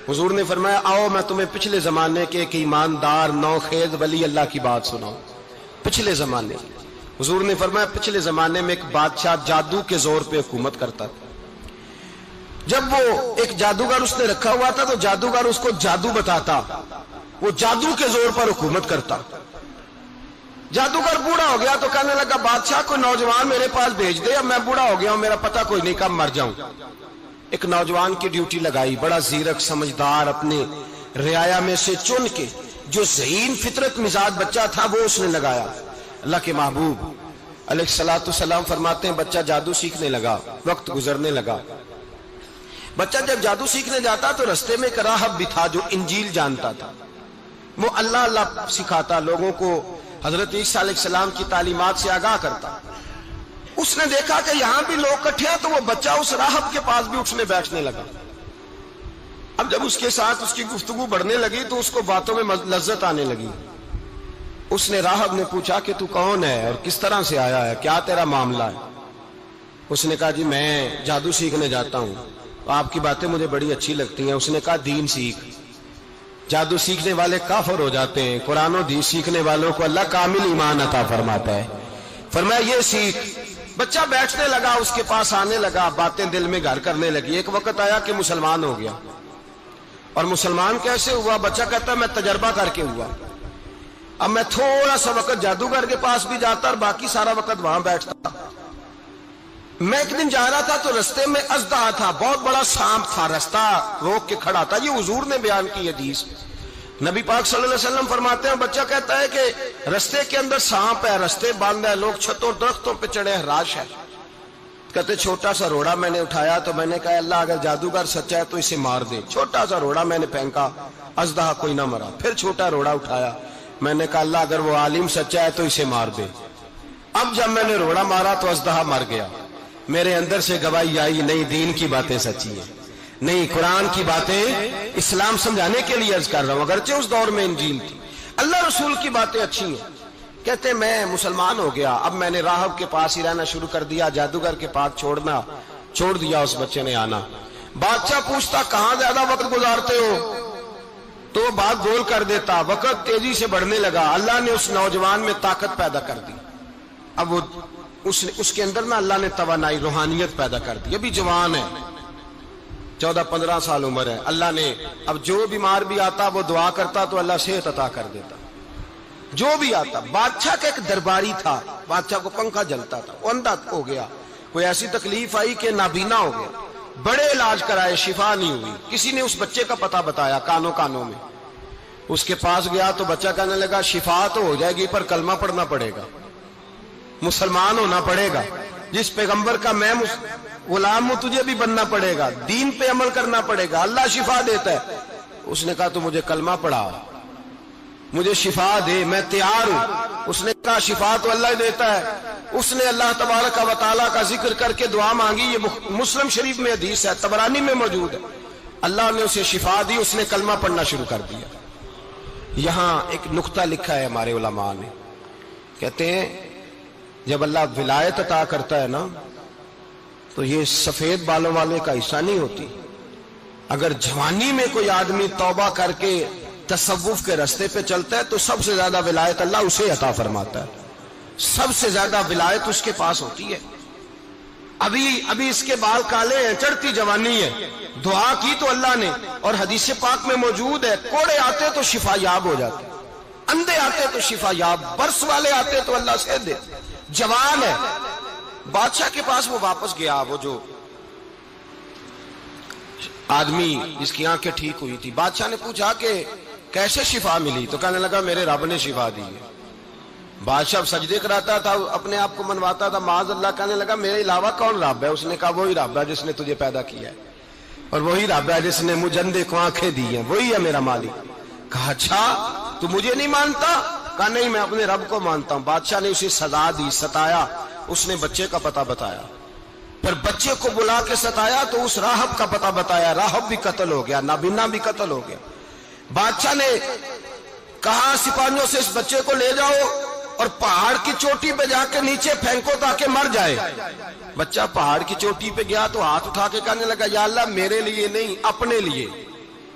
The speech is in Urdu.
حضور نے فرمایا آؤ میں تمہیں پچھلے زمانے کے ایک ایماندار نوخیز ولی اللہ کی بات سناؤں. پچھلے زمانے حضور نے فرمایا پچھلے زمانے میں ایک بادشاہ جادو کے زور پہ حکومت کرتا تھا. جب وہ ایک جادوگر اس نے رکھا ہوا تھا تو جادوگر اس کو جادو بتاتا, وہ جادو کے زور پر حکومت کرتا. جادوگر بوڑھا ہو گیا تو کہنے لگا بادشاہ کوئی نوجوان میرے پاس بھیج دے, اب میں بوڑھا ہو گیا ہوں, میرا پتہ کوئی نہیں کب مر جاؤں. ایک نوجوان کی ڈیوٹی لگائی, بڑا زیرک سمجھدار, اپنے رعایا میں سے چن کے جو ذہین فطرت مزاج بچہ تھا وہ اس نے لگایا. اللہ کے محبوب علیہ الصلوۃ والسلام فرماتے ہیں بچہ جادو سیکھنے لگا, وقت گزرنے لگا. بچہ جب جادو سیکھنے جاتا تو رستے میں ایک راہب بھی تھا جو انجیل جانتا تھا. وہ اللہ اللہ سکھاتا, لوگوں کو حضرت عیسیٰ علیہ السلام کی تعلیمات سے آگاہ کرتا. اس نے دیکھا کہ یہاں بھی لوگ اکٹھے ہیں تو وہ بچہ اس راہب کے پاس بھی اٹھنے بیٹھنے لگا. اب جب اس کے ساتھ اس کی گفتگو بڑھنے لگی تو اس کو باتوں میں لذت آنے لگی. اس نے راہب نے پوچھا کہ تو کون ہے اور کس طرح سے آیا ہے, کیا تیرا معاملہ ہے؟ اس نے کہا جی میں جادو سیکھنے جاتا ہوں, آپ کی باتیں مجھے بڑی اچھی لگتی ہیں. اس نے کہا دین سیکھ, جادو سیکھنے والے کافر ہو جاتے ہیں, قرآن و حدیث سیکھنے والوں کو اللہ کامل ایمان عطا فرماتا ہے. فرمایا یہ سیکھ. بچہ بیٹھنے لگا, اس کے پاس آنے لگا, باتیں دل میں گھر کرنے لگی. ایک وقت آیا کہ مسلمان ہو گیا. اور مسلمان کیسے ہوا؟ بچہ کہتا ہے میں تجربہ کر کے ہوا. اب میں تھوڑا سا وقت جادوگر کے پاس بھی جاتا اور باقی سارا وقت وہاں بیٹھتا. میں ایک دن جا رہا تھا تو رستے میں اژدہا تھا, بہت بڑا سانپ تھا, رستہ روک کے کھڑا تھا. یہ حضور نے بیان کی حدیث. نبی پاک صلی اللہ علیہ وسلم فرماتے ہیں بچہ کہتا ہے کہ رستے کے اندر سانپ ہے, رستے بند ہے, لوگ چھتوں درختوں پہ چڑھے, ہراش ہے. کہتے چھوٹا سا روڑا میں نے اٹھایا تو میں نے کہا اللہ اگر جادوگر سچا ہے تو اسے مار دے. چھوٹا سا روڑا میں نے پھینکا, اژدہا کوئی نہ مرا. پھر چھوٹا روڑا اٹھایا, میں نے کہا اللہ اگر وہ عالم سچا ہے تو اسے مار دے. اب جب میں نے روڑا مارا تو اژدہا مر گیا. میرے اندر سے گواہی آئی نہیں دین کی باتیں سچی ہیں, نہیں قرآن کی باتیں اسلام سمجھانے کے لیے عرض کر رہا ہوں. اگرچہ اس دور میں انجیل تھی, اللہ رسول کی باتیں اچھی ہیں. کہتے میں مسلمان ہو گیا, اب میں نے راہب کے پاس ہی رہنا شروع کر دیا, جادوگر کے پاس چھوڑ دیا. اس بچے نے آنا. بادشاہ پوچھتا کہاں زیادہ وقت گزارتے ہو, تو وہ بات گول کر دیتا. وقت تیزی سے بڑھنے لگا. اللہ نے اس نوجوان میں طاقت پیدا کر دی. اب وہ اس کے اندر نا اللہ نے توانائی روحانیت پیدا کر دی. ابھی جوان ہے, 14-15 سال عمر ہے. اللہ نے اب جو بیمار بھی آتا وہ دعا کرتا تو اللہ صحت عطا کر دیتا. جو بھی آتا. بادشاہ کا ایک درباری تھا, بادشاہ کو پنکھا جلتا تھا, وہ اندھا ہو گیا. کوئی ایسی تکلیف آئی کہ نابینا ہو گیا. بڑے علاج کرائے, شفا نہیں ہوئی. کسی نے اس بچے کا پتہ بتایا کانوں میں. اس کے پاس گیا تو بچہ کہنے لگا شفا تو ہو جائے گی پر کلمہ پڑھنا پڑے گا, مسلمان ہونا پڑے گا. جس پیغمبر کا میں غلام ہوں تجھے بھی بننا پڑے گا, دین پہ عمل کرنا پڑے گا. اللہ شفا دیتا ہے. اس نے کہا تو مجھے کلمہ پڑھا, مجھے شفا دے, میں تیار ہوں. اس نے کہا شفا تو اللہ ہی دیتا ہے. اس نے اللہ تبارک و تعالیٰ کا ذکر کر کے دعا مانگی. یہ مسلم شریف میں حدیث ہے, طبرانی میں موجود ہے. اللہ نے اسے شفا دی, اس نے کلمہ پڑھنا شروع کر دیا. یہاں ایک نقطہ لکھا ہے ہمارے علماء نے, کہتے ہیں جب اللہ ولایت عطا کرتا ہے نا تو یہ سفید بالوں والے کا حصہ نہیں ہوتی. اگر جوانی میں کوئی آدمی توبہ کر کے تصوف کے رستے پہ چلتا ہے تو سب سے زیادہ ولایت اللہ اسے عطا فرماتا ہے. سب سے زیادہ ولایت اس کے پاس ہوتی ہے. ابھی اس کے بال کالے ہیں, چڑھتی جوانی ہے, دعا کی تو اللہ نے, اور حدیث پاک میں موجود ہے کوڑے آتے تو شفا یاب ہو جاتے, اندھے آتے تو شفا یاب, برس والے آتے تو اللہ سے دے. جوان ہے. بادشاہ کے پاس وہ واپس گیا, وہ جو آدمی جس کی آنکھیں ٹھیک ہوئی تھی. بادشاہ نے پوچھا کہ کیسے شفا ملی, تو کہنے لگا میرے رب نے شفا دی ہے. بادشاہ سجدے کراتا تھا, اپنے آپ کو منواتا تھا, معاذ اللہ. کہنے لگا میرے علاوہ کون رب ہے؟ اس نے کہا وہی رب ہے جس نے تجھے پیدا کیا ہے, اور وہی رب ہے جس نے مجھے اندھے کو آنکھیں دی ہیں, وہی ہے میرا مالک. کہا اچھا تو مجھے نہیں مانتا؟ کہا نہیں میں اپنے رب کو مانتا ہوں. بادشاہ نے اسے سزا دی, ستایا. اس نے بچے کا پتہ بتایا, پھر بچے کو بلا کے ستایا تو اس راہب کا پتہ بتایا. راہب بھی قتل ہو گیا, نابینا بھی قتل ہو گیا. بادشاہ نے کہا سپاہیوں سے اس بچے کو لے جاؤ اور پہاڑ کی چوٹی پہ جا کے نیچے پھینکو تاکہ مر جائے. بچہ پہاڑ کی چوٹی پہ گیا تو ہاتھ اٹھا کے کہنے لگا یا اللہ میرے لیے نہیں اپنے لیے,